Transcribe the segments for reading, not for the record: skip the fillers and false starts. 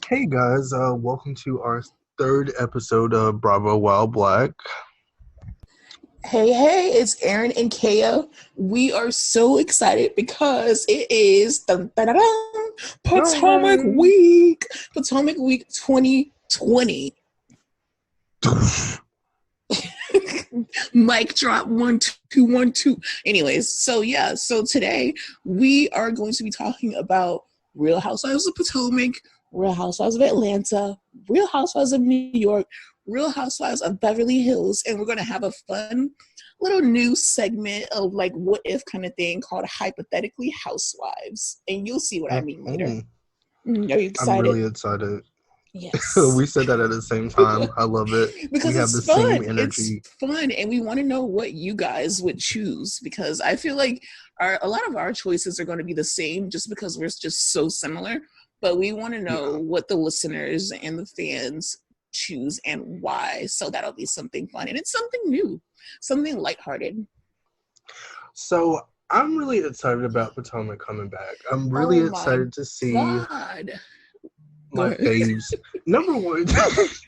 Hey guys, welcome to our third episode of Bravo Wild Black. Hey, it's Aaron and Kaya. We are so excited because it is dun, dun, dun, dun, Potomac Yay! Week. Potomac Week 2020. Mic drop 1 2 1 2. Anyways, so today we are going to be talking about Real Housewives of Potomac, Real Housewives of Atlanta, Real Housewives of New York, Real Housewives of Beverly Hills, and we're going to have a fun little new segment of like what if kind of thing called Hypothetically Housewives, and you'll see what I mean later. Are you I'm excited? really excited. Yes. We said that at the same time. I love it. We Because have it's the same fun. It's energy. fun, and we want to know what you guys would choose because I feel like a lot of our choices are going to be the same just because we're just so similar. But we want to know Yeah. what the listeners and the fans choose and why. So that'll be something fun, and it's something new, something lighthearted. So I'm really excited about Potomac coming back. I'm really Oh my excited to see God. Go my ahead. faves. Number one.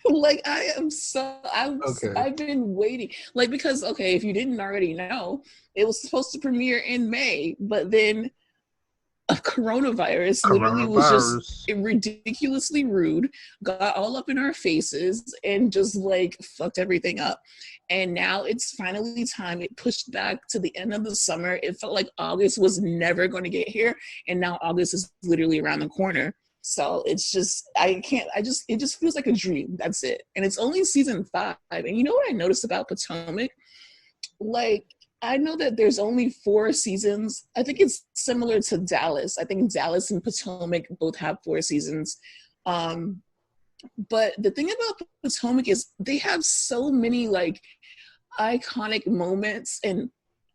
Like I am so Okay. I've been waiting. Like because okay, if you didn't already know, it was supposed to premiere in May, but then a coronavirus literally was just Coronavirus. ridiculously rude, got all up in our faces and just like fucked everything up. And now it's finally time. It pushed back to the end of the summer. It felt like August was never going to get here, and now August is literally around the corner. So it's just it just feels like a dream. That's it. And it's only season 5. And you know what I noticed about Potomac? Like I know that there's only 4 seasons. I think it's similar to Dallas. I think Dallas and Potomac both have 4 seasons. Um, but the thing about Potomac is they have so many like iconic moments and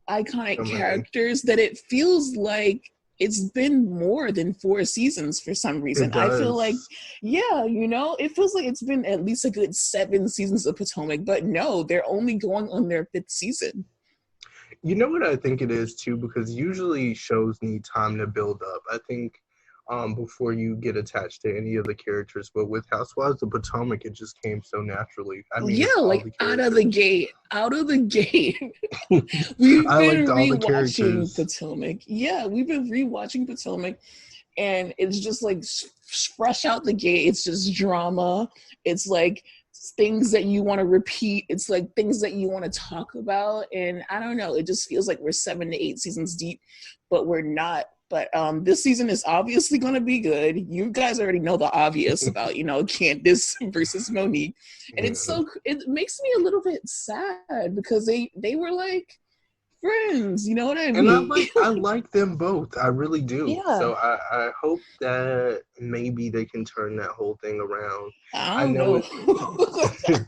So iconic many. characters that it feels like it's been more than 4 seasons for some It reason. I feel like, does. yeah, it feels like it's been at least a good 7 seasons of Potomac, but no, they're only going on their 5th season. You know what I think it is too, because usually shows need time to build up. I think before you get attached to any of the characters, but with Housewives of Potomac, it just came so naturally. I mean, Yeah, it's all like the out of the characters. gate, out of the gate. We've I liked been all the rewatching characters. Potomac. Yeah, we've been rewatching Potomac, and it's just like fresh out the gate. It's just drama. It's like things that you want to repeat. It's like things that you want to talk about. And I don't know. It just feels like we're 7 to 8 seasons deep, but we're not. But this season is obviously going to be good. You guys already know the obvious about Candace versus Monique, and Yeah. it makes me a little bit sad because they were like friends. You know what I And I mean? like them both. I really do. Yeah. So I hope that maybe they can turn that whole thing around. I I don't know know. it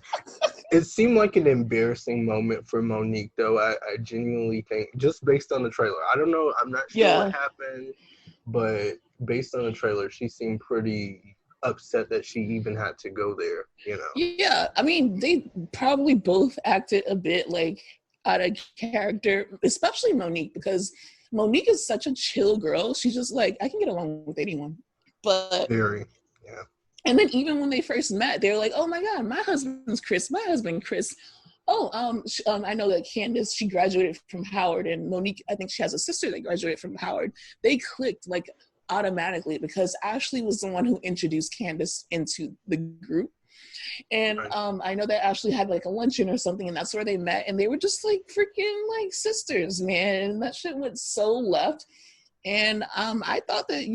it seemed like an embarrassing moment for Monique, though. I genuinely think, just based on the trailer, I don't know, I'm not sure what Yeah. happened, but based on the trailer, she seemed pretty upset that she even had to go there. Yeah. I mean, they probably both acted a bit like out of character, especially Monique, because Monique is such a chill girl. She's just like, I can get along with anyone. But Very, yeah. and then even when they first met, they were like, "Oh my God, my husband's Chris. My husband Chris." Oh, I know that Candace, she graduated from Howard, and Monique, I think she has a sister that graduated from Howard. They clicked like automatically because Ashley was the one who introduced Candace into the group. And Right. I know that Ashley had like a luncheon or something, and that's where they met, and they were just like freaking like sisters, man. And that shit went so left. And I thought that,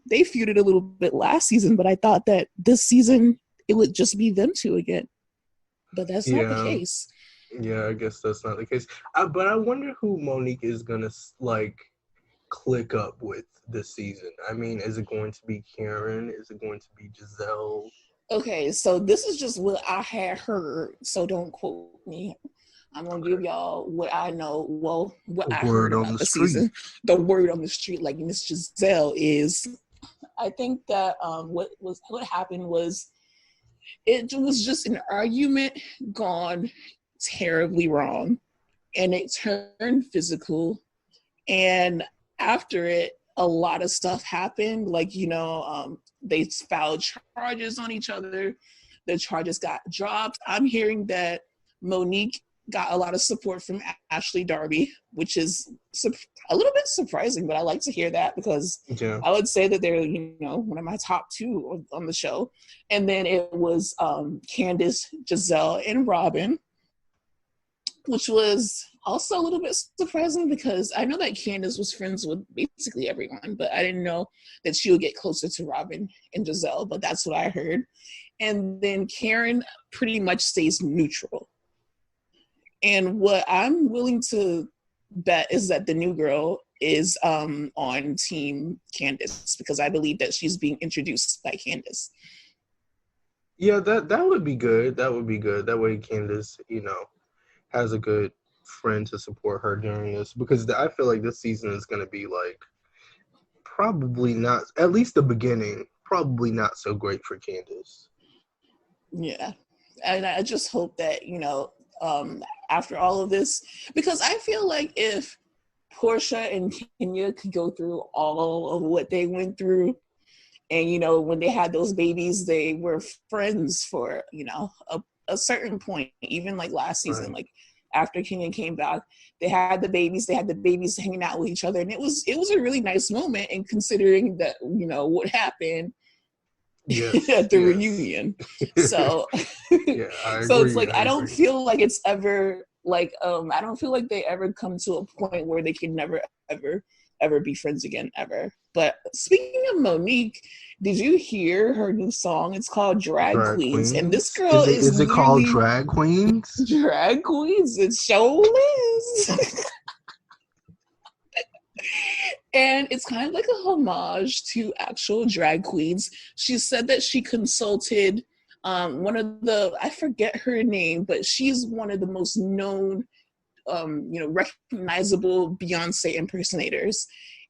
they feuded a little bit last season, but I thought that this season it would just be them two again. But that's not the Yeah, case. yeah, I guess that's not the case. But I wonder who Monique is gonna like click up with this season. I mean, is it going to be Karen? Is it going to be Giselle? Okay, so this is just what I had heard, so don't quote me. I'm gonna give Okay. y'all what I know, well, what I heard Word on about the the street. season. The word on the street, like Miss Giselle is. I think that what happened was it was just an argument gone terribly wrong, and it turned physical. And after it, a lot of stuff happened. Like, they filed charges on each other. The charges got dropped. I'm hearing that Monique got a lot of support from Ashley Darby, which is a little bit surprising, but I like to hear that because I would say that they're, one of my top two on the show. And then it was Candace, Giselle, and Robin, which was also a little bit surprising because I know that Candace was friends with basically everyone, but I didn't know that she would get closer to Robin and Giselle, but that's what I heard. And then Karen pretty much stays neutral. And what I'm willing to bet is that the new girl is on Team Candace because I believe that she's being introduced by Candace. Yeah, that would be good. That would be good. That way Candace, has a good friend to support her during this, because I feel like this season is going to be like probably not, at least the beginning, probably not so great for Candace. Yeah. And I just hope that, after all of this, because I feel like if Portia and Kenya could go through all of what they went through, and when they had those babies, they were friends for a certain point, even like last season, like after Kenya came back, they had the babies hanging out with each other, and it was a really nice moment. And considering that what happened at the reunion, so so it's like I don't feel like it's ever like I don't feel like they ever come to a point where they can never ever be friends again ever. But speaking of Monique, did you hear her new song? It's called Drag Queens. And this girl is it called Drag Queens? Drag Queens. It so is. And it's kind of like a homage to actual drag queens. She said that she consulted one of the, I forget her name, but she's one of the most known, recognizable Beyonce impersonators.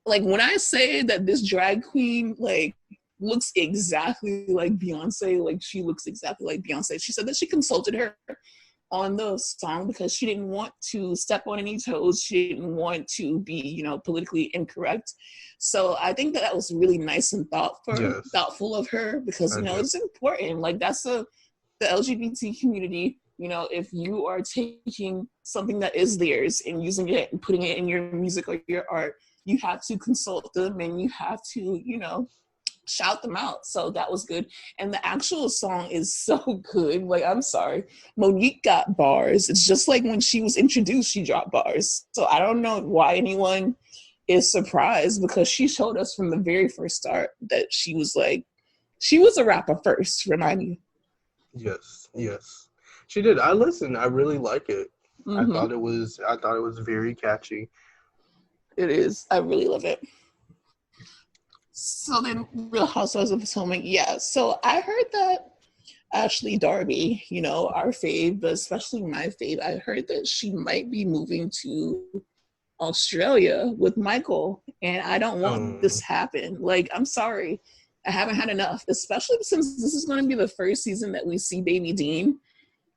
Like when I say that this drag queen like looks exactly like Beyonce, like she looks exactly like Beyonce. She said that she consulted her on the song because she didn't want to step on any toes. She didn't want to be, politically incorrect. So I think that was really nice and thoughtful of her because, it's important. Like that's the LGBT community. If you are taking something that is theirs and using it and putting it in your music or your art, you have to consult them and you have to, shout them out. So that was good. And the actual song is so good. Like, I'm sorry. Monique got bars. It's just like when she was introduced, she dropped bars. So I don't know why anyone is surprised because she showed us from the very first start that she was a rapper first, remind me. Yes. She did. I listened. I really like it. Mm-hmm. I thought it was very catchy. It is. I really love it. So then Real Housewives of Potomac, yeah. So I heard that Ashley Darby, our fave, but especially my fave, I heard that she might be moving to Australia with Michael. And I don't want this to happen. Like, I'm sorry. I haven't had enough, especially since this is going to be the first season that we see Baby Dean.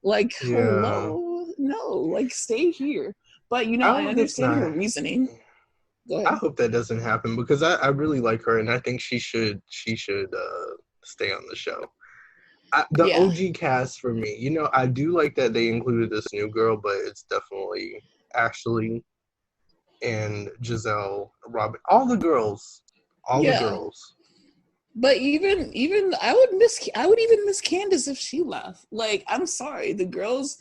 Like, hello? No, like, stay here. But, I understand her reasoning. I hope that doesn't happen because I really like her and I think she should stay on the show. OG cast for me, I do like that they included this new girl, but it's definitely Ashley and Giselle, Robin, all the girls. But even I would even miss Candace if she left. Like, I'm sorry, the girls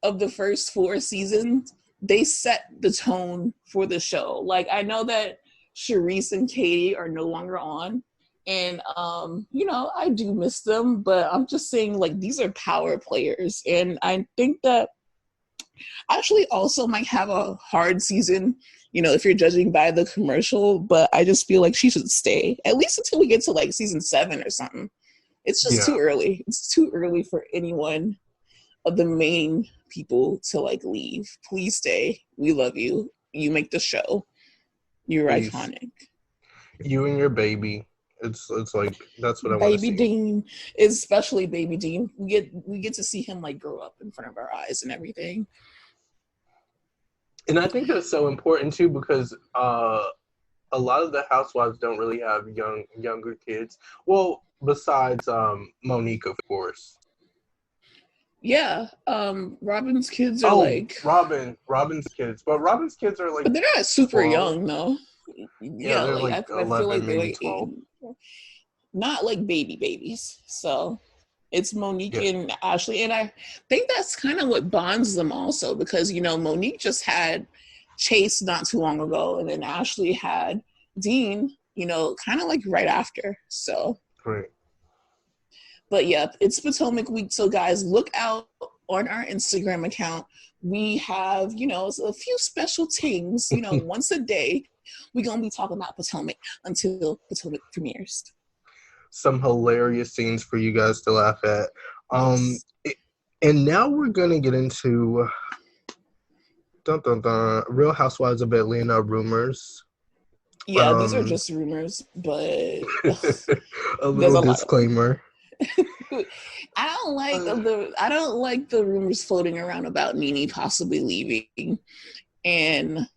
of the first 4 seasons, they set the tone for the show. Like, I know that Charisse and Katie are no longer on. And, I do miss them. But I'm just saying, like, these are power players. And I think that Ashley also might have a hard season, if you're judging by the commercial. But I just feel like she should stay, at least until we get to, like, season 7 or something. It's just too early. It's too early for anyone of the main people to like leave. Please stay. We love you. You make the show. You're iconic. You and your baby. It's like that's what I want to see. Baby Dean, especially Baby Dean. We get to see him like grow up in front of our eyes and everything. And I think that's so important too because a lot of the housewives don't really have younger kids. Well, besides Monique, of course. Yeah, Robin's kids are Oh, like, Robin's kids, but Robin's kids are like but they're not super 12. young though. Yeah, Yeah, they're like like I feel 11, like they're maybe like 8, 12. not like babies. So it's Monique Yeah, and Ashley, and I think that's kind of what bonds them also, because Monique just had Chase not too long ago, and then Ashley had Dean, kind of like right after. So, great. but yeah, it's Potomac week. So guys, look out on our Instagram account. We have, a few special things, once a day. We're going to be talking about Potomac until Potomac premieres. Some hilarious scenes for you guys to laugh at. Yes. And now we're going to get into Real Housewives of Atlanta rumors. Yeah, these are just rumors, but A there's little a lot of them. disclaimer. I don't like the rumors floating around about Nene possibly leaving, and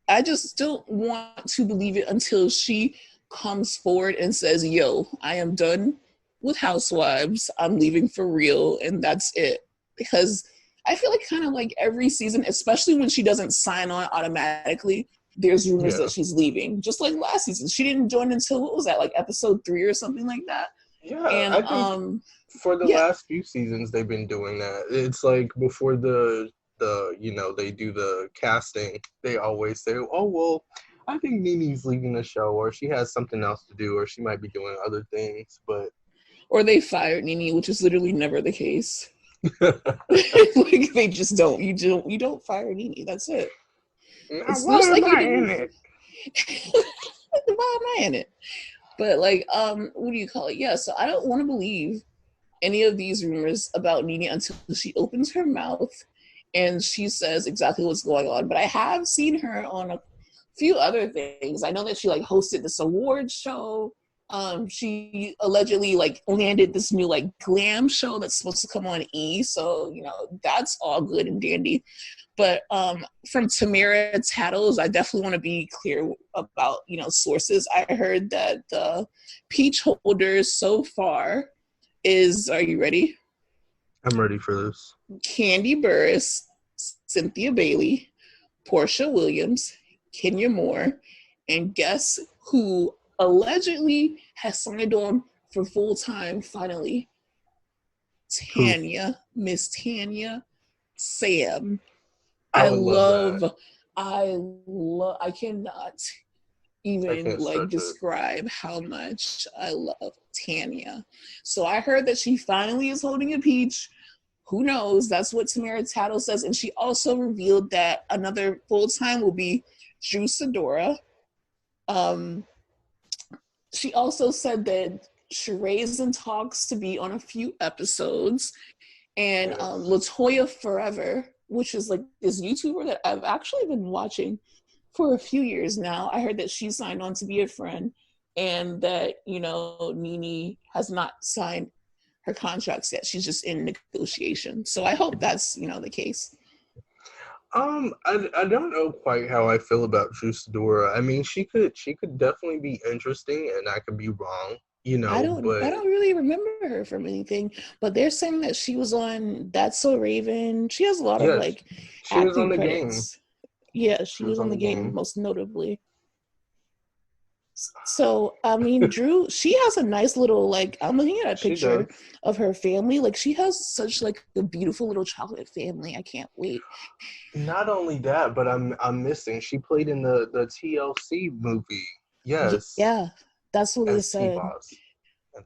I just don't want to believe it until she comes forward and says, "Yo, I am done with Housewives. I'm leaving for real," and that's it. Because I feel like kind of like every season, especially when she doesn't sign on automatically, there's rumors that she's leaving. Just like last season, she didn't join until, what was that, like episode 3 or something like that. Yeah, And I think for the last few seasons they've been doing that. It's like before the they do the casting, they always say, "Oh well, I think Nene's leaving the show, or she has something else to do, or she might be doing other things." But or they fired Nene, which is literally never the case. Like they just don't. You don't fire Nene. That's it. Now, why am I in it? Why am I in it? But like, what do you call it? Yeah. So I don't want to believe any of these rumors about Nene until she opens her mouth and she says exactly what's going on. But I have seen her on a few other things. I know that she like hosted this award show. She allegedly like landed this new like glam show that's supposed to come on E. So, that's all good and dandy. But from Tamara Tattles, I definitely want to be clear about, sources. I heard that the Peachholders so far is, are you ready? I'm ready for this. Kandi Burruss, Cynthia Bailey, Portia Williams, Kenya Moore, and guess who allegedly has signed on for full time finally? Tanya, Miss Tanya Sam. I cannot even describe how much I love Tanya. So I heard that she finally is holding a peach. Who knows? That's what Tamara Tattle says. And she also revealed that another full-time will be Drew Sidora. She also said that Sheree's in talks to be on a few episodes. And Latoya Forever, which is like this YouTuber that I've actually been watching for a few years now. I heard that she signed on to be a friend and that, Nene has not signed her contracts yet. She's just in negotiation. So I hope that's, the case. I don't know quite how I feel about Drew Sidora. I mean, she could definitely be interesting, and I could be wrong. I don't really remember her from anything, but they're saying that she was on That's So Raven. She has a lot of like she was on the credits. Game. Yeah, she was on the game most notably. So I mean, Drew, she has a nice little like. I'm looking at a picture of her family. Like she has such like a beautiful little chocolate family. I can't wait. Not only that, but I'm missing. She played in the TLC movie. Yes. Yeah, that's what they said.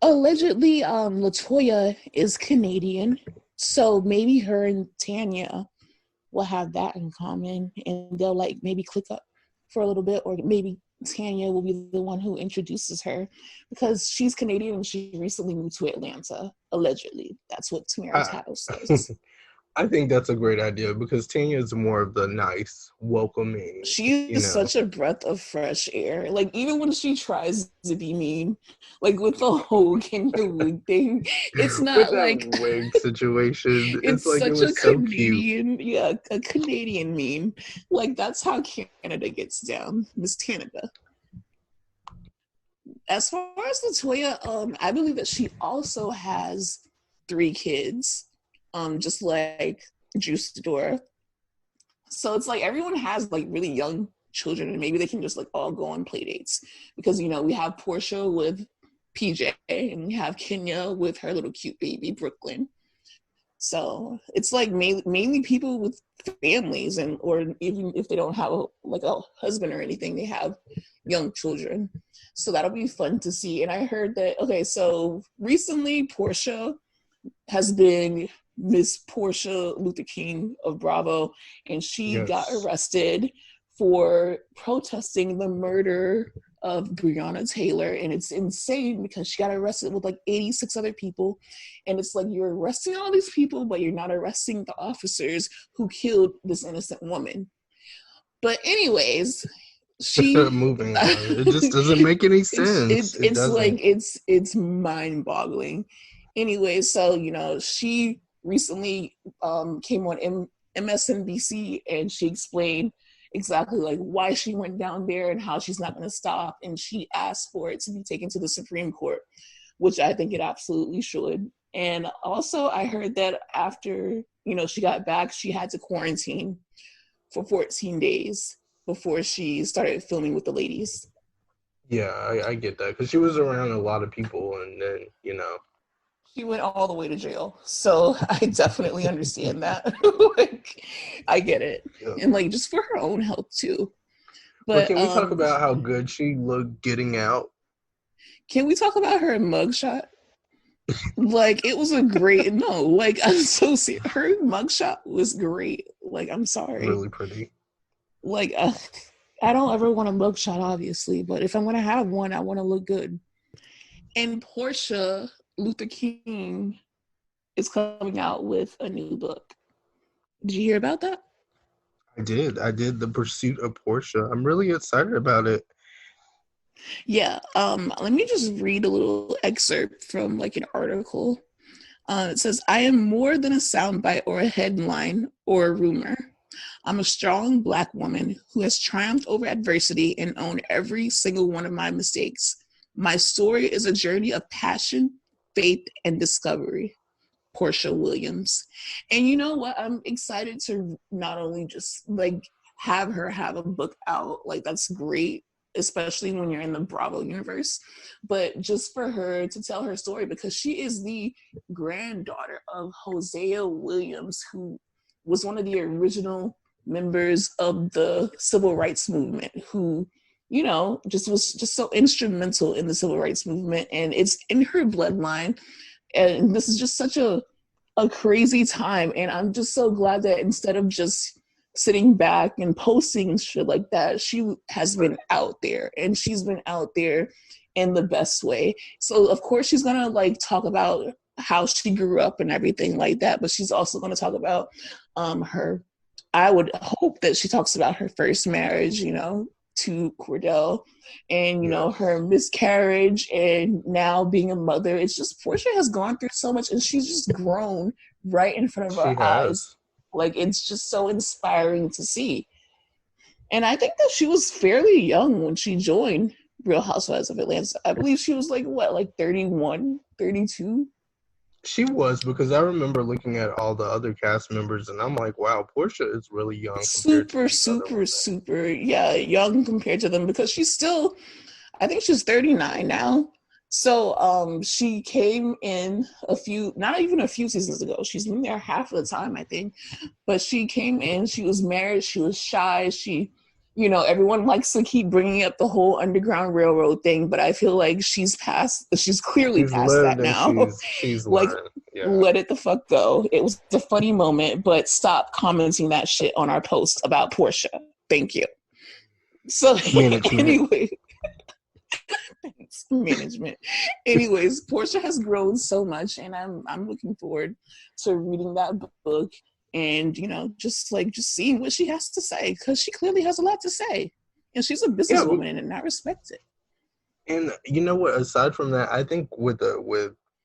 Allegedly, Latoya is Canadian, so maybe her and Tanya will have that in common, and they'll like maybe click up for a little bit, or maybe Tanya will be the one who introduces her because she's Canadian and she recently moved to Atlanta. Allegedly, that's what Tamara Tattle says. I think that's a great idea because Tanya is more of the nice, welcoming. She is such a breath of fresh air. Like even when she tries to be mean, like with the whole Kenya wig thing, it's not like wig situation. It's like such a Canadian, a Canadian meme. Like that's how Canada gets down, Miss Canada. As far as Latoya, I believe that she also has 3 kids, just like Juice Dora. So it's like everyone has like really young children, and maybe they can just like all go on play dates because we have Portia with PJ, and we have Kenya with her little cute baby Brooklyn. So it's like mainly people with families, and or even if they don't have like a husband or anything, they have young children. So that'll be fun to see. And I heard that, okay, so recently Portia has been Miss Portia Luther King of Bravo, and she got Yes. arrested for protesting the murder of Breonna Taylor. And it's insane because she got arrested with like 86 other people. And it's like you're arresting all these people, but you're not arresting the officers who killed this innocent woman. But anyways, she Moving on. It just doesn't make any sense. It it's like doesn't. it's mind-boggling. Anyway, so she recently came on MSNBC, and she explained exactly like why she went down there and how she's not going to stop, and she asked for it to be taken to the Supreme Court, which I think it absolutely should. And also I heard that after she got back, she had to quarantine for 14 days before she started filming with the ladies. Yeah, I get that because she was around a lot of people, and then. She went all the way to jail. So I definitely understand that. Like, I get it. Yeah. And like just for her own health too. But But can we talk about how good she looked getting out? can we talk about her mugshot? Like it was a great like I'm so serious. Her mugshot was great. Like I'm sorry. Really pretty. Like I don't ever want a mugshot, obviously, but if I'm gonna have one, I want to look good. And Portia Luther King is coming out with a new book. Did you hear about that? I did. The Pursuit of Portia. I'm really excited about it. Yeah. Let me just read a little excerpt from like an article. It says, I am more than a soundbite or a headline or a rumor. I'm a strong Black woman who has triumphed over adversity and owned every single one of my mistakes. My story is a journey of passion, faith, and discovery. Portia Williams. And you know what? I'm excited to not only just like have her have a book out, like that's great, especially when you're in the Bravo universe, but just for her to tell her story because she is the granddaughter of Hosea Williams, who was one of the original members of the civil rights movement, who just was just so instrumental in the civil rights movement, and it's in her bloodline. And this is just such a crazy time, and I'm just so glad that instead of just sitting back and posting shit like that, she has been out there, and she's been out there in the best way. So of course she's gonna like talk about how she grew up and everything like that, but she's also gonna talk about her, I would hope that she talks about her first marriage, to Cordell, and her miscarriage, and now being a mother. It's just Portia has gone through so much, and she's just grown right in front of our eyes. Like it's just so inspiring to see. And I think that she was fairly young when she joined Real Housewives of Atlanta. I believe she was like 31, 32. She was, because I remember looking at all the other cast members, and I'm like, wow, Portia is really young. Super young compared to them, because she's still, I think she's 39 now. So she came in not even a few seasons ago. She's been there half of the time, I think. But she came in, she was married, she was shy, everyone likes to keep bringing up the whole Underground Railroad thing, but I feel like she's clearly past that now. She's like, yeah. Let it the fuck go. It was a funny moment, but stop commenting that shit on our post about Portia. Thank you. So anyway, thanks, management. Anyways, Portia has grown so much, and I'm looking forward to reading that book. And just seeing what she has to say, because she clearly has a lot to say, and she's a businesswoman, and I respect it. And you know what? Aside from that, I think with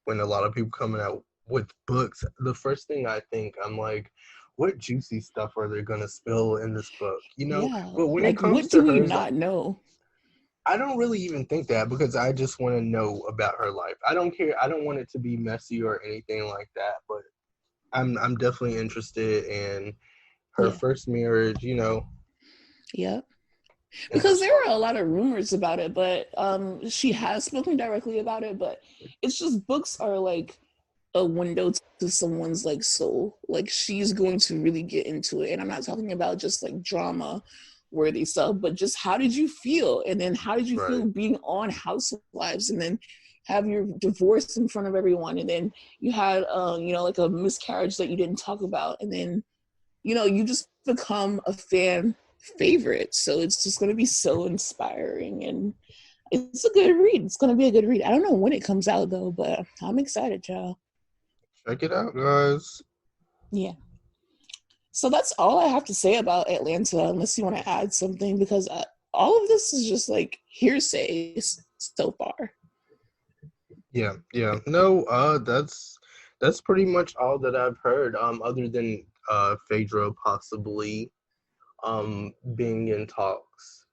when a lot of people coming out with books, the first thing I think, I'm like, what juicy stuff are they gonna spill in this book? Yeah, but when it comes what to do we hers, not know? I don't really even think that because I just want to know about her life. I don't care. I don't want it to be messy or anything like that. But I'm definitely interested in her first marriage. Yeah. Because there were a lot of rumors about it, but she has spoken directly about it. But it's just books are like a window to someone's like soul. Like she's going to really get into it, and I'm not talking about just like drama worthy stuff, but just how did you feel, and then how did you feel being on Housewives, and then have your divorce in front of everyone, and then you had like a miscarriage that you didn't talk about, and then you just become a fan favorite. So it's just going to be so inspiring, and it's a good read. It's going to be a good read. I don't know when it comes out though, but I'm excited, y'all. Check it out, guys. Yeah. So that's all I have to say about Atlanta, unless you want to add something, because all of this is just like hearsay so far. Yeah. No, that's pretty much all that I've heard. Other than Phaedra possibly being in talks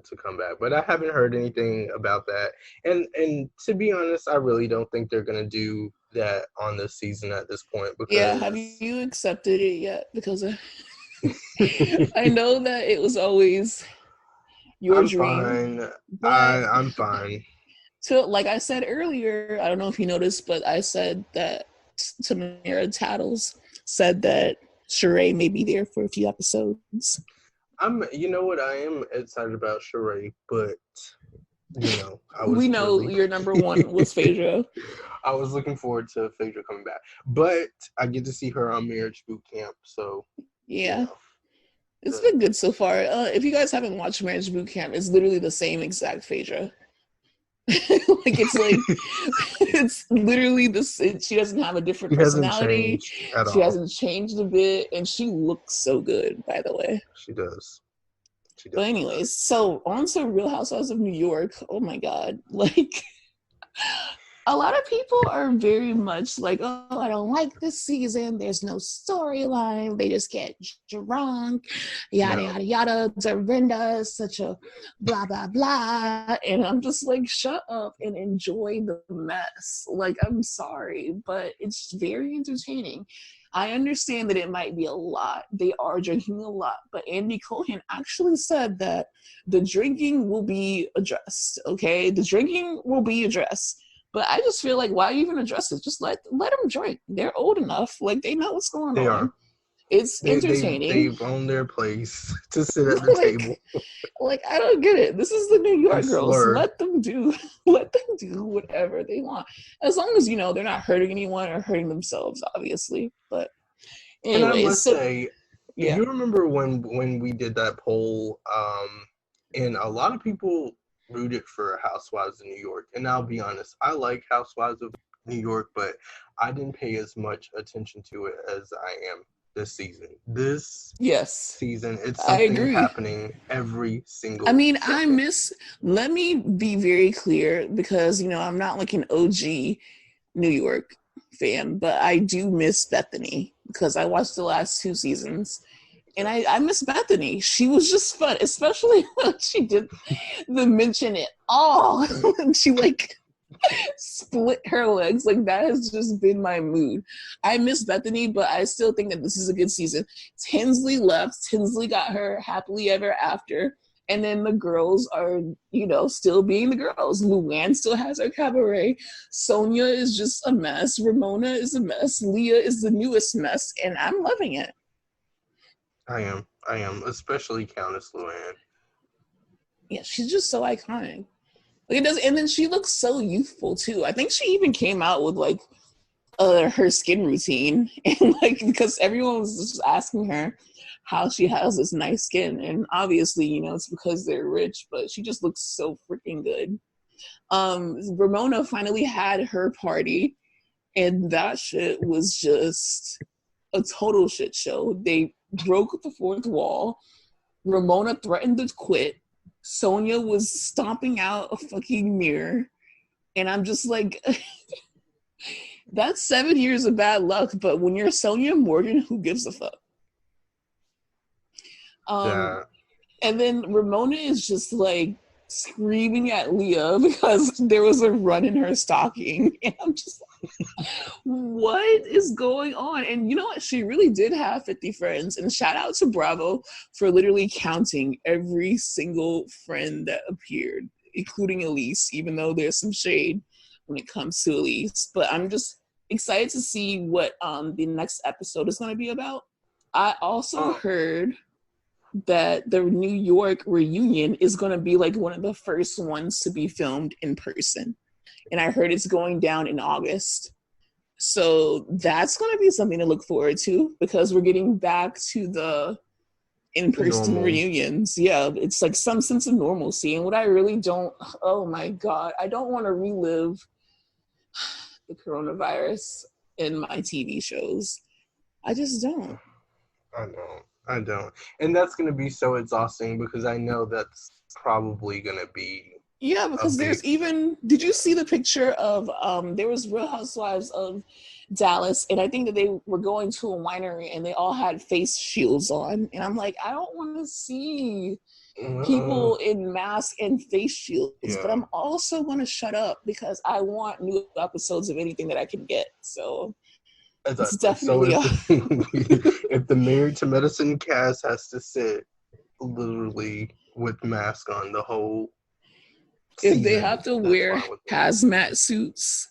to come back, but I haven't heard anything about that. And to be honest, I really don't think they're gonna do that on this season at this point. Because have you accepted it yet? Because I know that it was always your dream. Fine. I'm fine. So, like I said earlier, I don't know if you noticed, but I said that Tamara Tattles said that Sheree may be there for a few episodes. You know what? I am excited about Sheree, but we know your number one was Phaedra. I was looking forward to Phaedra coming back, but I get to see her on Marriage Boot Camp, so yeah. It's been good so far. If you guys haven't watched Marriage Boot Camp, it's literally the same exact Phaedra. It's literally this. She doesn't have a different personality. She hasn't changed a bit, and she looks so good, by the way. She does. But anyways, so on to Real Housewives of New York. Oh my God. A lot of people are very much like, oh, I don't like this season. There's no storyline. They just get drunk. Yada, yada, yada. Dorinda is such a blah, blah, blah. And I'm just like, shut up and enjoy the mess. I'm sorry, but it's very entertaining. I understand that it might be a lot. They are drinking a lot. But Andy Cohen actually said that the drinking will be addressed, okay? The drinking will be addressed. But I just feel like, why even address it? Just let them drink. They're old enough. They know what's going on. They are. It's entertaining. They've owned their place to sit at the table. I don't get it. This is the New York girls. Let them do whatever they want. As long as, they're not hurting anyone or hurting themselves, obviously. But anyway. And I must say, you remember when we did that poll, and a lot of people rooted for Housewives of New York, and I'll be honest, I like Housewives of New York, but I didn't pay as much attention to it as I am this season. Season, it's something happening every single second. Let me be very clear, because I'm not like an OG New York fan, but I do miss Bethany because I watched the last 2 seasons. And I miss Bethany. She was just fun, especially when she did the mention it all. And she split her legs. That has just been my mood. I miss Bethany, but I still think that this is a good season. Tinsley left. Tinsley got her happily ever after. And then the girls are, still being the girls. Luann still has her cabaret. Sonia is just a mess. Ramona is a mess. Leah is the newest mess. And I'm loving it. I am, especially Countess Luann. Yeah, she's just so iconic. And then she looks so youthful too. I think she even came out with her skin routine, and because everyone was just asking her how she has this nice skin, and obviously, it's because they're rich, but she just looks so freaking good. Ramona finally had her party, and that shit was just a total shit show. They broke the fourth wall. Ramona threatened to quit. Sonia was stomping out a fucking mirror. And I'm just like, that's 7 years of bad luck. But when you're Sonia Morgan, who gives a fuck? And then Ramona is just screaming at Leah because there was a run in her stocking. And I'm just like, what is going on? And you know what? She really did have 50 friends. And shout out to Bravo for literally counting every single friend that appeared, including Elise, even though there's some shade when it comes to Elise. But I'm just excited to see what the next episode is going to be about. I also heard that the New York reunion is going to be like one of the first ones to be filmed in person. And I heard it's going down in August. So that's going to be something to look forward to because we're getting back to the in-person reunions. Yeah, it's like some sense of normalcy. And what I really don't, oh my God, I don't want to relive the coronavirus in my TV shows. I just don't. I don't. And that's going to be so exhausting because I know that's probably going to be. Yeah, because there's even, did you see the picture of, there was Real Housewives of Dallas, and I think that they were going to a winery and they all had face shields on. And I'm like, I don't want to see people in masks and face shields, but I'm also going to shut up because I want new episodes of anything that I can get. So it's definitely if the Married to Medicine cast has to sit literally with mask on the whole season, if they have to wear hazmat suits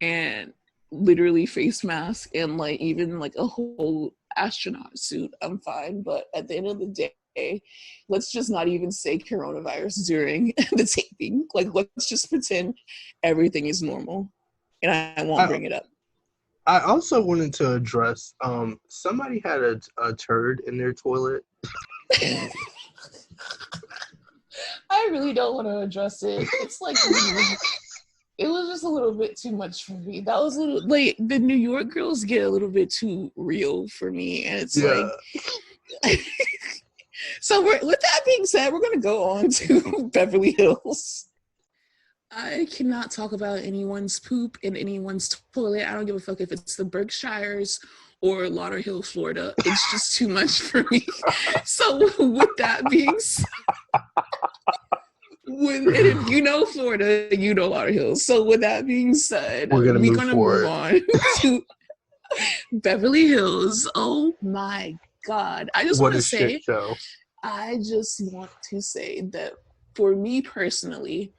and literally face mask and like even like a whole astronaut suit, I'm fine. But at the end of the day, let's just not even say coronavirus during the taping. Like, let's just pretend everything is normal, and I won't bring it up. I also wanted to address, somebody had a turd in their toilet. I really don't want to address it. It's like, it was just a little bit too much for me. That was a little, like, the New York girls get a little bit too real for me. And it's like, so with that being said, we're going to go on to Beverly Hills. I cannot talk about anyone's poop in anyone's toilet. I don't give a fuck if it's the Berkshires or Lauderhill, Florida. It's just too much for me. So with that being said, and if you know Florida, you know Lauderhill. So with that being said, we're gonna move on to Beverly Hills. Oh my God. I just want to say that for me personally,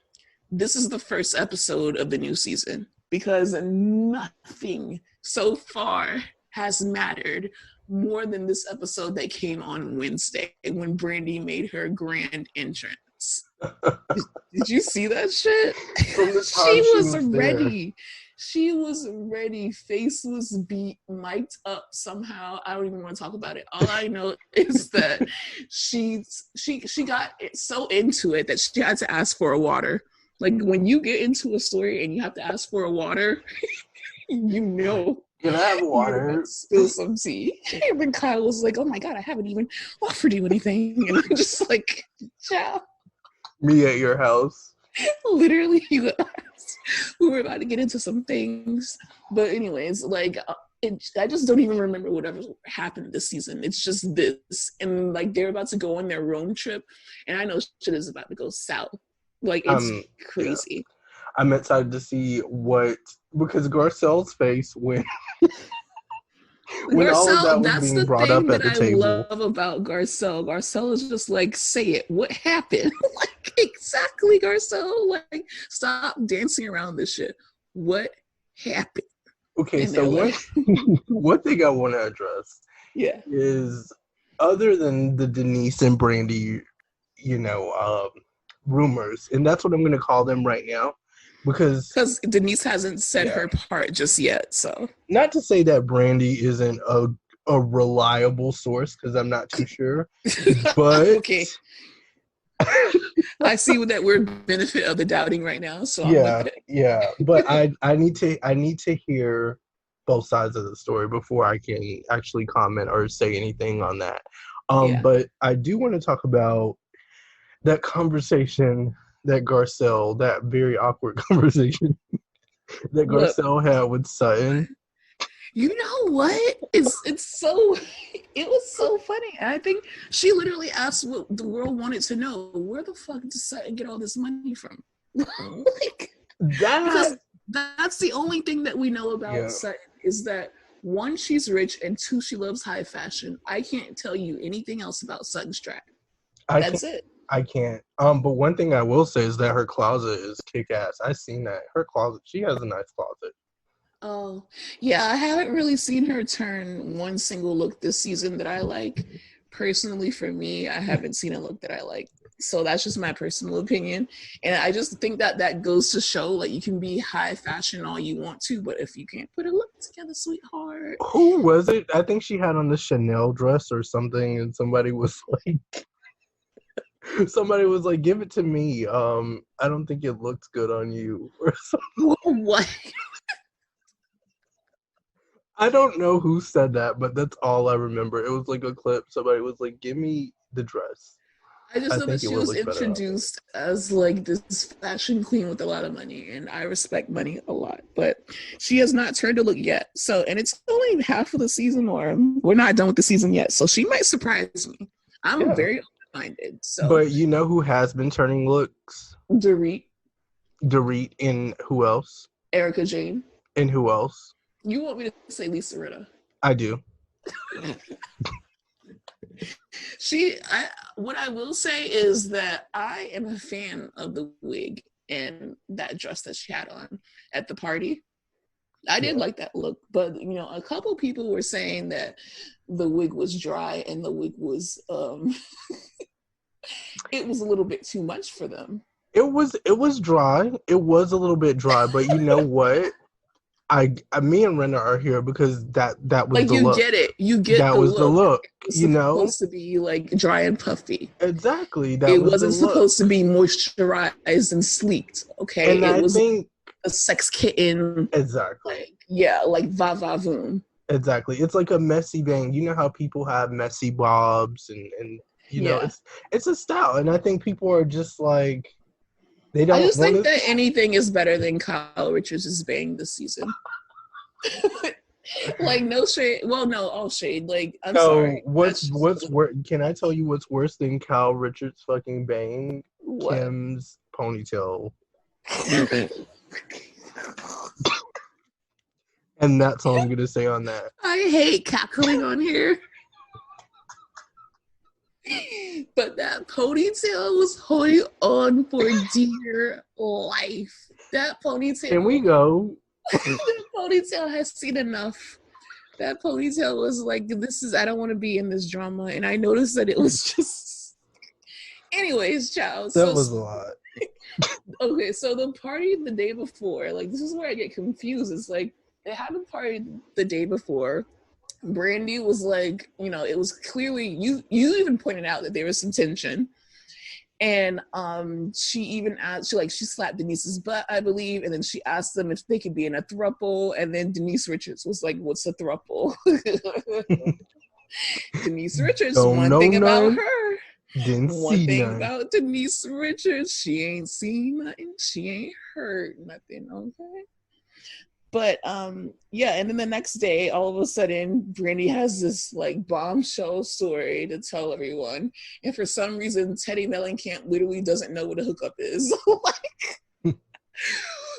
this is the first episode of the new season because nothing so far has mattered more than this episode that came on Wednesday when Brandi made her grand entrance. Did you see that shit? She was ready. She was ready. Face was beat, mic'd up somehow. I don't even want to talk about it. All I know is that she got so into it that she had to ask for a water. Like, when you get into a story and you have to ask for a water, you know. Can I have water? Spill some tea. And then Kyle was like, oh my God, I haven't even offered you anything. And I'm just like, ciao. Me at your house. Literally, we were about to get into some things. But anyways, like, I just don't even remember whatever happened this season. It's just this. And like, they're about to go on their Rome trip. And I know shit is about to go south. Like, it's crazy. Yeah. I'm excited to see because Garcelle's face when all of that was being brought up at the table. That's the thing that I love about Garcelle. Garcelle is just like, say it. What happened? Like, exactly, Garcelle. Like, stop dancing around this shit. What happened? Okay, and so one thing I want to address is, other than the Denise and Brandi, rumors, and that's what I'm going to call them right now, because Denise hasn't said her part just yet. So, not to say that Brandi isn't a reliable source, because I'm not too sure, but okay. I see that we're benefit of the doubting right now. So but I need to hear both sides of the story before I can actually comment or say anything on that. But I do want to talk about that conversation that Garcelle, that very awkward conversation that Garcelle had with Sutton. You know what? It's so it was so funny. And I think she literally asked what the world wanted to know. Where the fuck did Sutton get all this money from? Like, because that's the only thing that we know about Sutton is that one, she's rich, and two, she loves high fashion. I can't tell you anything else about Sutton Strat. That's it. I can't. But one thing I will say is that her closet is kick-ass. I've seen that. Her closet, she has a nice closet. Oh, yeah, I haven't really seen her turn one single look this season that I like. Personally, for me, I haven't seen a look that I like. So that's just my personal opinion. And I just think that that goes to show, like, you can be high fashion all you want to, but if you can't put a look together, sweetheart. Who was it? I think she had on the Chanel dress or something, and somebody was like, give it to me. I don't think it looks good on you or something. What? I don't know who said that, but that's all I remember. It was like a clip. Somebody was like, give me the dress. I just know that she was introduced as like this fashion queen with a lot of money, and I respect money a lot, but she has not turned a look yet. So, and it's only half of the season, or we're not done with the season yet. So she might surprise me. I'm very open-minded. So, but you know who has been turning looks? Dorit, and who else? Erica Jane. And who else? You want me to say Lisa Rinna? I do. What I will say is that I am a fan of the wig and that dress that she had on at the party. I did like that look, but you know, a couple people were saying that the wig was dry and the wig was it was a little bit too much for them. It was dry. It was a little bit dry, but you know what? Me and Renna are here because that was like the you look. Get it. You get that the was look. the look. You know, supposed to be like dry and puffy. Exactly. It wasn't supposed to be moisturized and sleeked. Okay, and I think a sex kitten. Exactly. Like va va voom. Exactly. It's like a messy bang. You know how people have messy bobs and you know it's a style, and I think people are just like. I just think that anything is better than Kyle Richards' bang this season. Like no shade. Well, no, all shade. Like I'm sorry. What's worse? Can I tell you what's worse than Kyle Richards' fucking bang? What? Kim's ponytail. And that's all I'm gonna say on that. I hate cackling on here. But that ponytail was holding on for dear life. That ponytail. Here we go. That ponytail has seen enough. That ponytail was like, I don't want to be in this drama. And I noticed that it was just. Anyways, child. That was a lot. Okay, so the party the day before, like, this is where I get confused. It's like, they had a party the day before. Brandi was like, you know, it was clearly you even pointed out that there was some tension, and she even asked, she slapped Denise's butt, I believe, and then she asked them if they could be in a throuple, and then Denise Richards was like, "What's a throuple?" Denise Richards, one thing about her, about Denise Richards, she ain't seen nothing, she ain't heard nothing, okay? But and then the next day, all of a sudden, Brandi has this like bombshell story to tell everyone, and for some reason, Teddy Mellencamp literally doesn't know what a hookup is. Like,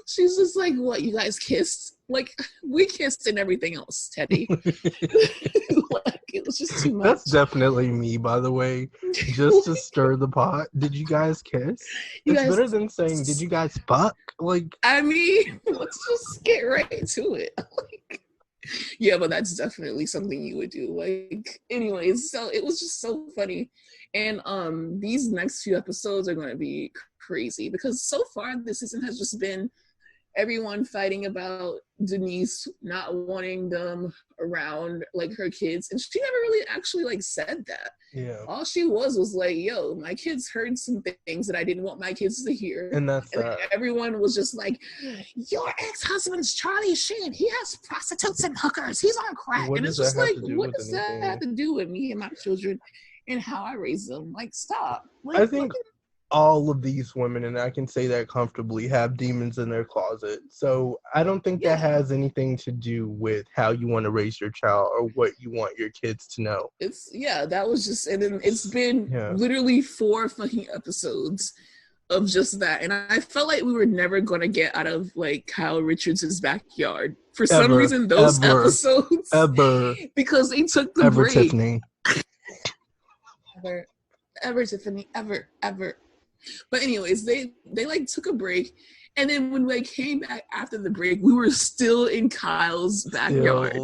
she's just like, "What? You guys kissed? Like, we kissed and everything else, Teddy." Like, it was just too much. That's definitely me, by the way. Just to stir the pot. Did you guys kiss? It's better than saying, "Did you guys fuck?" Like, I mean, let's just get right to it. Like, yeah, but that's definitely something you would do. Like, anyways, so it was just so funny. And these next few episodes are going to be crazy because so far this season has just been everyone fighting about Denise not wanting them around, like, her kids, and she never really actually like said that. Yeah, all she was like, "Yo, my kids heard some things that I didn't want my kids to hear," and that's and everyone was just like, "Your ex-husband's Charlie Sheen, he has prostitutes and hookers, he's on crack." And it's just like, what does that have to do with me and my children and how I raise them? Like, stop. Like, I think all of these women, and I can say that comfortably, have demons in their closet. So I don't think that has anything to do with how you want to raise your child or what you want your kids to know. That was just, and then it's been literally 4 fucking episodes of just that, and I felt like we were never gonna get out of like Kyle Richards' backyard for some reason. Those episodes, because they took the break. Tiffany. ever Tiffany, ever. But anyways, they like took a break, and then when we came back after the break, we were still in Kyle's backyard.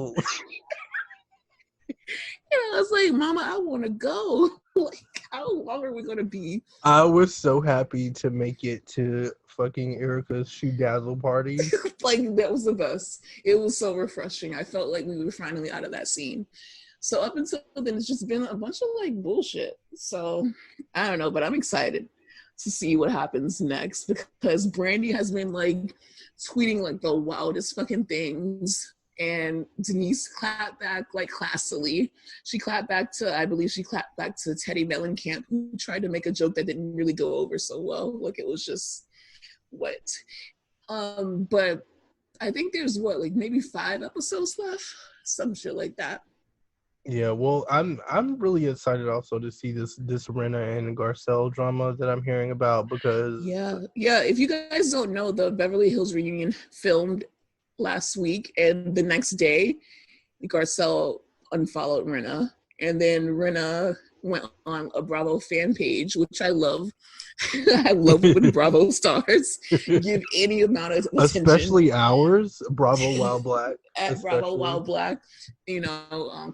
And I was like, Mama, I want to go. Like, how long are we gonna be? I was so happy to make it to fucking Erica's shoe dazzle party. Like, that was the best. It was so refreshing. I felt like we were finally out of that scene. So up until then, it's just been a bunch of like bullshit. So I don't know, but I'm excited to see what happens next, because Brandi has been like tweeting like the wildest fucking things, and Denise clapped back like classily. I believe she clapped back to Teddy Mellencamp, who tried to make a joke that didn't really go over so well. Like, it was just what? But I think there's like maybe 5 episodes left, some shit like that. Yeah, well, I'm really excited also to see this Rinna and Garcelle drama that I'm hearing about, because yeah. If you guys don't know, the Beverly Hills reunion filmed last week, and the next day, Garcelle unfollowed Rinna, and then Rinna went on a Bravo fan page, which I love. I love when Bravo stars give any amount of attention. Especially ours, Bravo While Black. At Bravo While Black,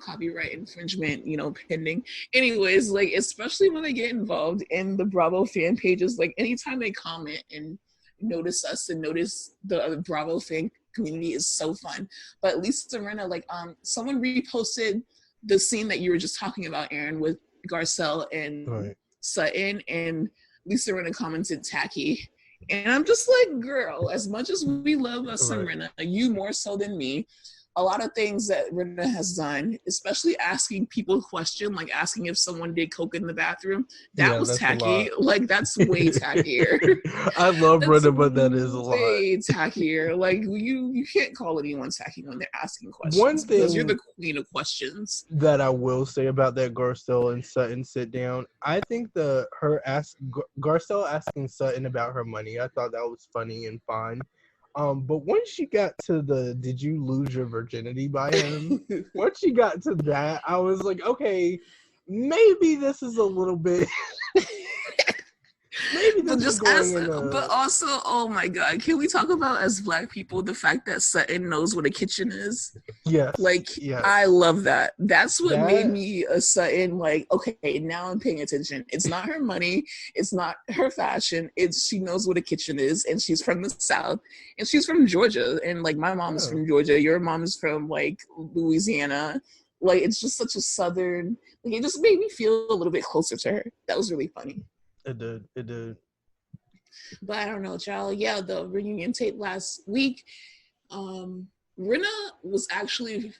copyright infringement, pending. Anyways, like, especially when they get involved in the Bravo fan pages, like, anytime they comment and notice us and notice the Bravo fan community is so fun. But Lisa Rinna, like, someone reposted the scene that you were just talking about, Aaron, with Garcelle and Sutton, and Lisa Rinna commented tacky. And I'm just like, girl, as much as we love us and Rinna, you more so than me, a lot of things that Rinna has done, especially asking people a question, like asking if someone did coke in the bathroom, that was tacky. Like, that's way tackier. I love Rinna, but that is a lot. Way tackier. Like, you can't call anyone tacky when they're asking questions. One thing, because you're the queen of questions. That I will say about that Garcelle and Sutton sit down, I think Garcelle asking Sutton about her money, I thought that was funny and fine. But once she got to did you lose your virginity by him? Once she got to that, I was like, okay, maybe this is a little bit. Maybe this but also, oh my God, can we talk about, as Black people, the fact that Sutton knows what a kitchen is? Yes. Like, yes. I love that. That's what made me a Sutton, like, okay, now I'm paying attention. It's not her money. It's not her fashion. She knows what a kitchen is, and she's from the South, and she's from Georgia. And, like, my mom is from Georgia. Your mom is from, like, Louisiana. Like, it's just such a Southern, like, it just made me feel a little bit closer to her. That was really funny. It did. But I don't know, child. Yeah, the reunion tape last week. Rinna was actually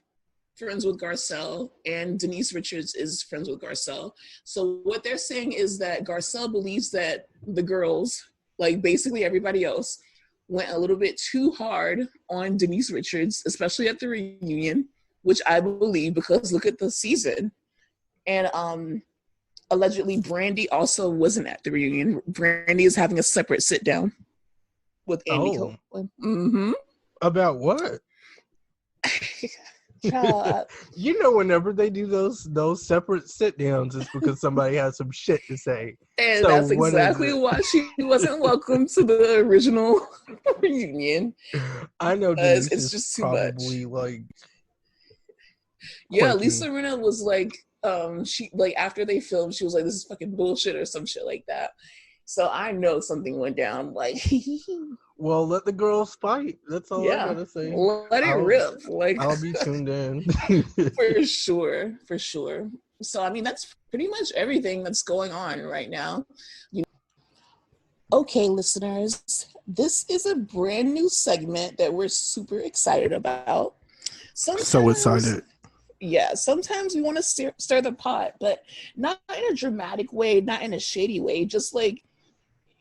friends with Garcelle, and Denise Richards is friends with Garcelle. So what they're saying is that Garcelle believes that the girls, like basically everybody else, went a little bit too hard on Denise Richards, especially at the reunion, which I believe, because look at the season. And allegedly, Brandi also wasn't at the reunion. Brandi is having a separate sit down with Andy Copeland. Mm-hmm. About what? Whenever they do those separate sit downs, it's because somebody has some shit to say. And so that's exactly why she wasn't welcome to the original reunion. I know Denise it's just too much. Like, yeah, Lisa Rinna was like, she, like, after they filmed, she was like, this is fucking bullshit or some shit like that. So I know something went down. Like, well, let the girls fight. That's all I gotta say. Let it rip. Like, I'll be tuned in. For sure. So I mean, that's pretty much everything that's going on right now. Okay, listeners, this is a brand new segment that we're super excited about. So excited. Yeah, sometimes we want to stir the pot, but not in a dramatic way, not in a shady way, just like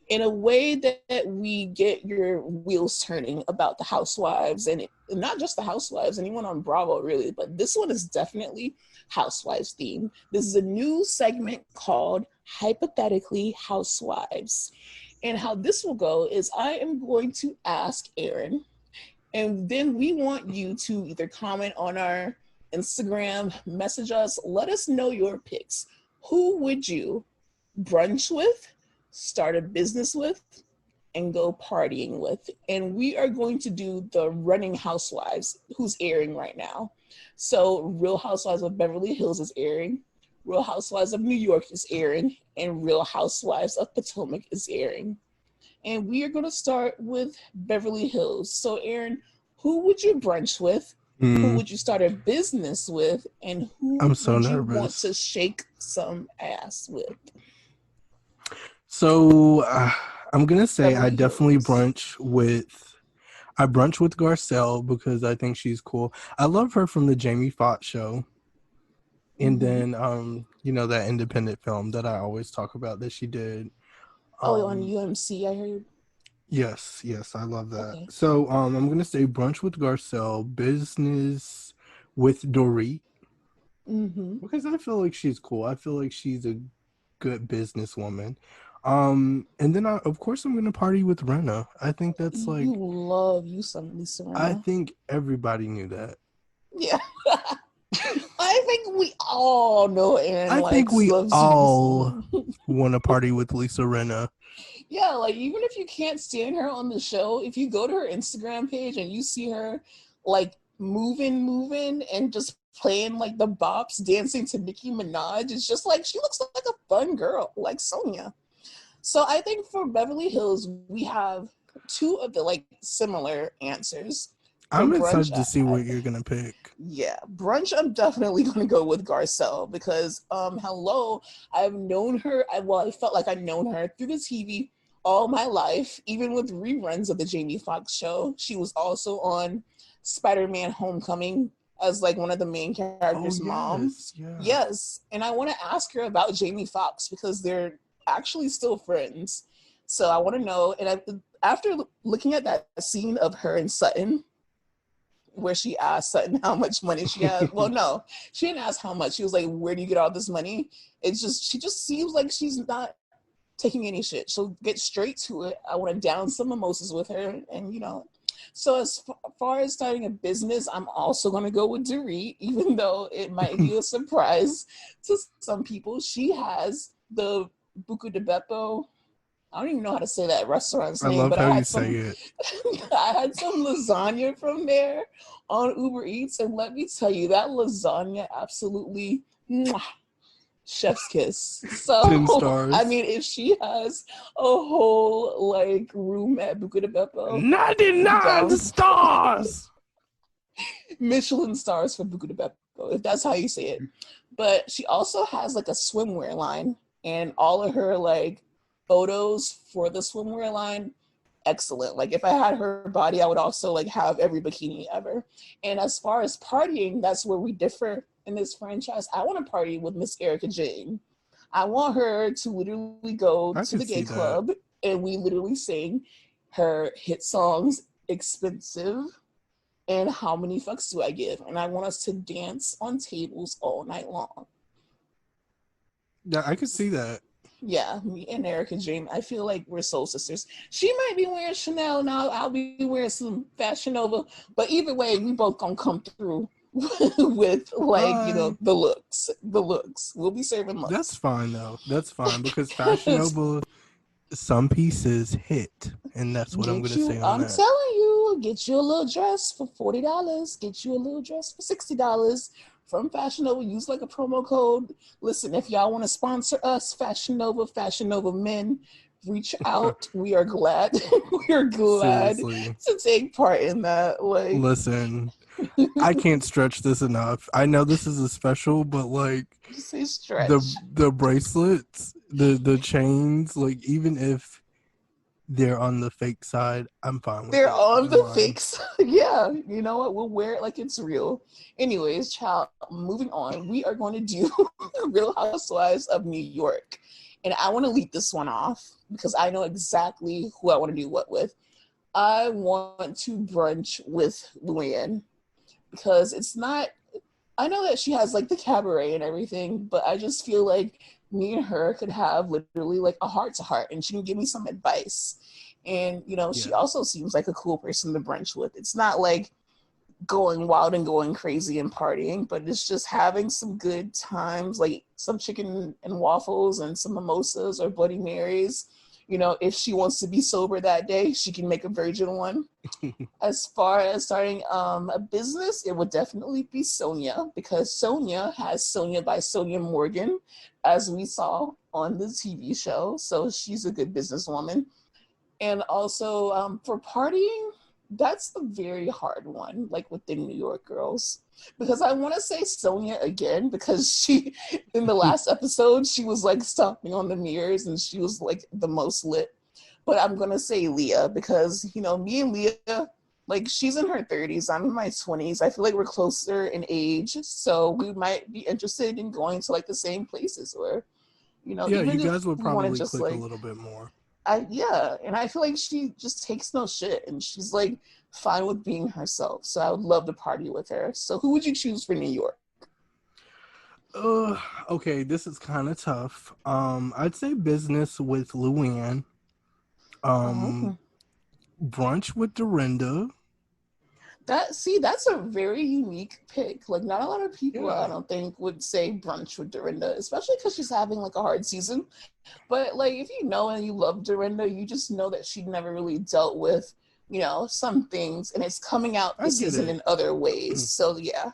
in a way that we get your wheels turning about the housewives, and not just the housewives, anyone on Bravo really, but this one is definitely housewives themed. This is a new segment called Hypothetically Housewives. And how this will go is I am going to ask Aaron, and then we want you to either comment on our Instagram, message us, let us know your picks. Who would you brunch with, start a business with, and go partying with? And we are going to do the Running Housewives, who's airing right now. So Real Housewives of Beverly Hills is airing, Real Housewives of New York is airing, and Real Housewives of Potomac is airing. And we are going to start with Beverly Hills. So Aaron, who would you brunch with? Who would you start a business with? And who would you want to shake some ass with? So I'm going to say I definitely brunch with Garcelle because I think she's cool. I love her from the Jamie Foxx show. And then, that independent film that I always talk about that she did. On UMC, I heard. Yes, I love that. Okay. So I'm going to say brunch with Garcelle, business with Dorit. Because I feel like she's cool. I feel like she's a good businesswoman. And then, of course, I'm going to party with Renna. I think that's like... You love you some Lisa Renna. I think everybody knew that. Yeah. I think we all know Aaron. I think we all want to party with Lisa Renna. Yeah, like even if you can't stand her on the show, if you go to her Instagram page and you see her like moving and just playing like the bops, dancing to Nicki Minaj, it's just like she looks like a fun girl, like Sonia. So I think for Beverly Hills, we have two of the like similar answers. I'm excited to see what you're gonna pick. Yeah, brunch. I'm definitely gonna go with Garcelle because I've known her. I felt like I've known her through the TV all my life, even with reruns of the Jamie Foxx show. She was also on Spider-Man: Homecoming as like one of the main characters' moms. Yes, and I want to ask her about Jamie Foxx because they're actually still friends. So I want to know. And after looking at that scene of her and Sutton, where she asked Sutton how much money she has. Well, no, she didn't ask how much. She was like, where do you get all this money? She just seems like she's not taking any shit. She'll get straight to it. I want to down some mimosas with her. And, so as far as starting a business, I'm also going to go with Dorit, even though it might be a surprise to some people. She has the Buca de Beppo. I don't even know how to say that restaurant's name, but I had some lasagna from there on Uber Eats, and let me tell you, that lasagna absolutely chef's kiss. So 10 stars. I mean, if she has a whole like room at Buca de Beppo, 99 stars. Michelin stars for Buca de Beppo, if that's how you say it. But she also has like a swimwear line, and all of her like photos for the swimwear line, excellent. Like if I had her body, I would also like have every bikini ever. And as far as partying, that's where we differ in this franchise. I want to party with Miss Erica Jane. I want her to literally go to the gay club and we literally sing her hit songs, Expensive, and How Many Fucks Do I Give? And I want us to dance on tables all night long. Yeah, I could see that. Yeah, me and Erica Jane, I feel like we're soul sisters. She might be wearing Chanel now. I'll be wearing some Fashion Nova. But either way, we both gonna come through with like, the looks. The looks. We'll be serving looks. That's fine though. That's fine because Fashion Nova, some pieces hit. And that's what I'm gonna say on that. I'm telling you, get you a little dress for $40. Get you a little dress for $60. From Fashion Nova, use like a promo code. Listen, if y'all want to sponsor us, Fashion Nova Men, reach out. We are glad. Seriously. To take part in that. Like, listen, I can't stretch this enough. I know this is a special, but like, say stretch. the bracelets, the chains, like even if they're on the fake side, I'm fine with They're it. on I don't the mind. fake side. Yeah, you know what? We'll wear it like it's real. Anyways, child, moving on. We are going to do Real Housewives of New York. And I want to lead this one off because I know exactly who I want to do what with. I want to brunch with Luann because it's not, I know that she has like the cabaret and everything, but I just feel like me and her could have literally like a heart to heart and she can give me some advice. And, you know, she Yeah. also seems like a cool person to brunch with. It's not like going wild and going crazy and partying, but it's just having some good times, like some chicken and waffles and some mimosas or Bloody Marys. You know, if she wants to be sober that day, she can make a virgin one. As far as starting a business, it would definitely be Sonia because Sonia has Sonia by Sonia Morgan, as we saw on the TV show. So she's a good businesswoman. And also for partying, that's a very hard one, like with the New York girls. Because I want to say Sonia again, because she, in the last episode, she was like stomping on the mirrors and she was like the most lit. But I'm going to say Leah because, you know, me and Leah, like she's in her 30s, I'm in my 20s. I feel like we're closer in age. So we might be interested in going to like the same places or, you know, Yeah, you even if guys would we want to probably just click a like, little bit more. yeah, and I feel like she just takes no shit and she's like fine with being herself. So I would love to party with her. So who would you choose for New York? Okay, this is kind of tough. I'd say business with Luann. Um, Oh, brunch with Dorinda. that's a very unique pick. Like not a lot of people I Yeah, don't think would say brunch with Dorinda, especially because she's having like a hard season. But like if you know and you love Dorinda, you just know that she never really dealt with, you know, some things and it's coming out I this get season it. in other ways. So yeah.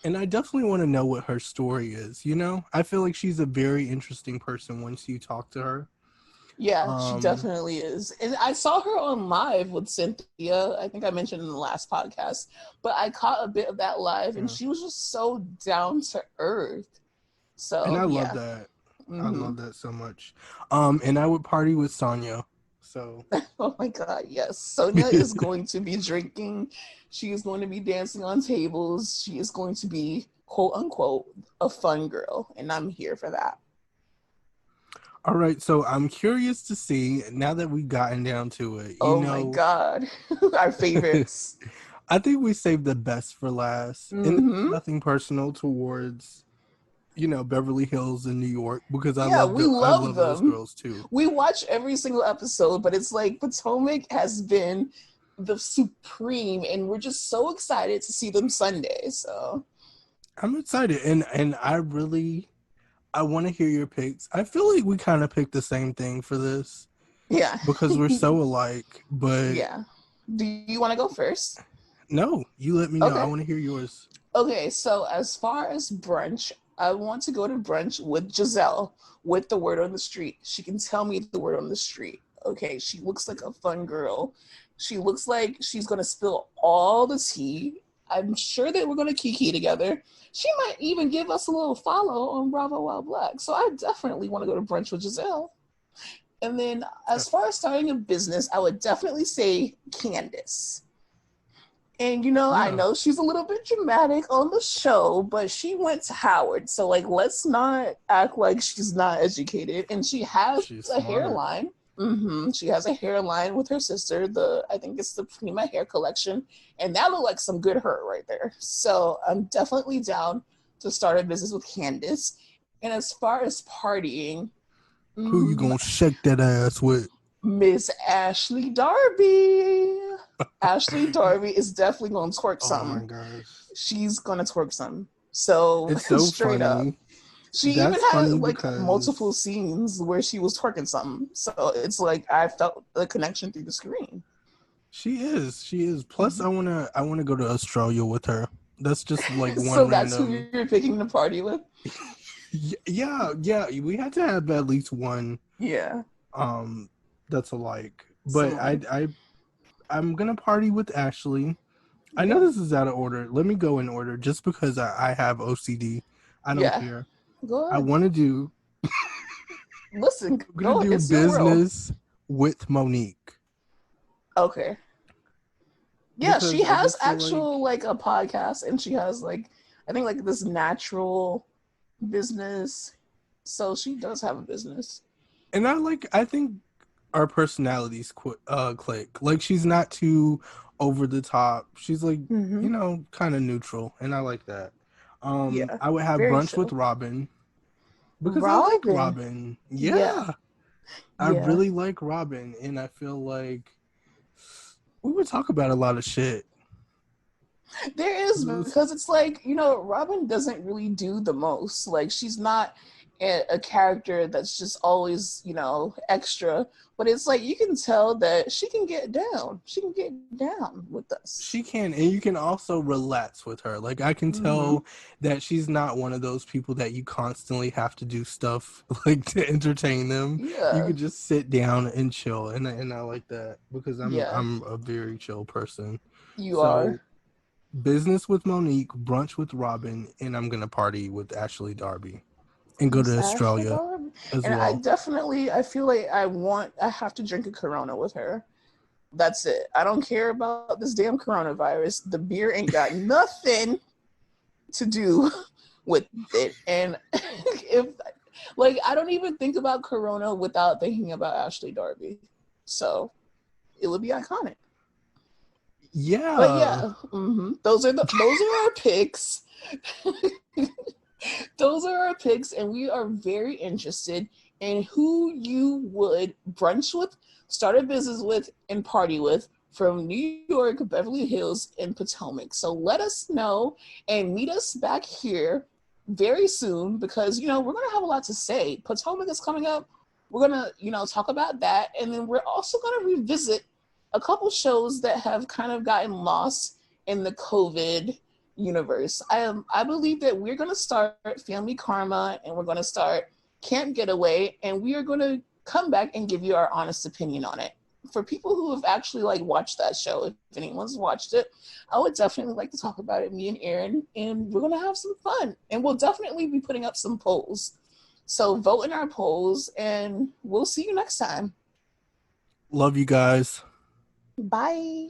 And I definitely want to know what her story is, you know? I feel like she's a very interesting person once you talk to her. Yeah, she Um, definitely is. And I saw her on live with Cynthia. I think I mentioned in the last podcast, but I caught a bit of that live and yeah. she was just so down to earth. And I So, love yeah. that. I Hmm. love that so much. And I would party with Sonia. So Oh my God, yes. Sonia is going to be drinking. She is going to be dancing on tables. She is going to be, quote unquote, a fun girl. And I'm here for that. all right, so I'm curious to see now that we've gotten down to it, you Oh my know, God. Our favorites. I think we saved the best for last. And this is Hmm. nothing personal towards, you know, Beverly Hills in New York because Yeah, we I love love those them. girls too. We watch every single episode, but it's like Potomac has been the supreme, and we're just so excited to see them Sunday. So I'm excited and I want to hear your picks. I feel like we kind of picked the same thing for this yeah, because we're so alike, but yeah. Do you want to go first? no, you let me know. I Okay. want to hear yours. Okay. So as far as brunch, I want to go to brunch with Giselle with the word on the street. She can tell me the word on the street. Okay. She looks like a fun girl. She looks like she's gonna spill all the tea. I'm sure that we're gonna kiki together. She might even give us a little follow on Bravo While Black. So I definitely want to go to brunch with Giselle. And then as far as starting a business, I would definitely say Candace. And you know, I Yeah, know she's a little bit dramatic on the show, but she went to Howard. So like let's not act like she's not educated. And she has she's a smart. hairline. She has a hairline with her sister. I think it's the Prima hair collection. And that looked like some good hair right there. So I'm definitely down to start a business with Candace. And as far as partying, Who you mm, gonna shake that ass with? Miss Ashley Darby. Ashley Darby is definitely gonna twerk Oh my something. gosh. She's gonna twerk something. So It's so straight up. funny. She even That's had funny like multiple because scenes where she was twerking something. So it's like I felt the connection through the screen. she is. She is. Plus Mhm. I wanna go to Australia with her. That's just like So one that's who random. you're picking to party with? Yeah, yeah. We had to have at least one Yeah. um that's alike. But Someone. I'm gonna party with Ashley. I know Yeah. this is out of order. Let me go in order just because I have OCD. I don't Yeah. care. Go I ahead. want to do Listen, I'm gonna go. do It's your world. business with Monique. Okay. Yeah, Because she I has just feel actual like a podcast, and she has like I think like this natural business. So she does have a business. and I think our personalities click. Like she's not too over the top. She's like, Mm-hmm. kind of neutral, and I like that. Yeah, I would have very brunch with chill. Robin because I like Robin. Robin. Yeah, Yeah, I yeah. really like Robin, and I feel like we would talk about a lot of shit. There is because it's like, Robin doesn't really do the most. Like she's not a character that's just always, extra. But it's like you can tell that she can get down. She can get down with us. She can, and you can also relax with her. Like I can Mm-hmm. tell that she's not one of those people that you constantly have to do stuff like to entertain them. You Yeah, could just sit down and chill, and I like that because yeah, I'm a very chill person. you are. So business with Monique, brunch with Robin, and I'm gonna party with Ashley Darby and go Miss to Ashley Australia Darby. as And well. I feel like I have to drink a Corona with her. That's it. I don't care about this damn coronavirus. The beer ain't got nothing to do with it. And if like I don't even think about Corona without thinking about Ashley Darby. So it would be iconic. But Yeah, yeah, those are our picks. Those are our picks, and we are very interested in who you would brunch with, start a business with, and party with from New York, Beverly Hills, and Potomac. So let us know and meet us back here very soon because, we're going to have a lot to say. Potomac is coming up. We're going to, talk about that. And then we're also going to revisit a couple shows that have kind of gotten lost in the COVID universe. I believe that we're going to start Family Karma and we're going to start Camp Getaway, and we are going to come back and give you our honest opinion on it. For people who have actually like watched that show, if anyone's watched it, I would definitely like to talk about it, me and Aaron, and we're going to have some fun. And we'll definitely be putting up some polls. So vote in our polls, and we'll see you next time. love you guys. Bye.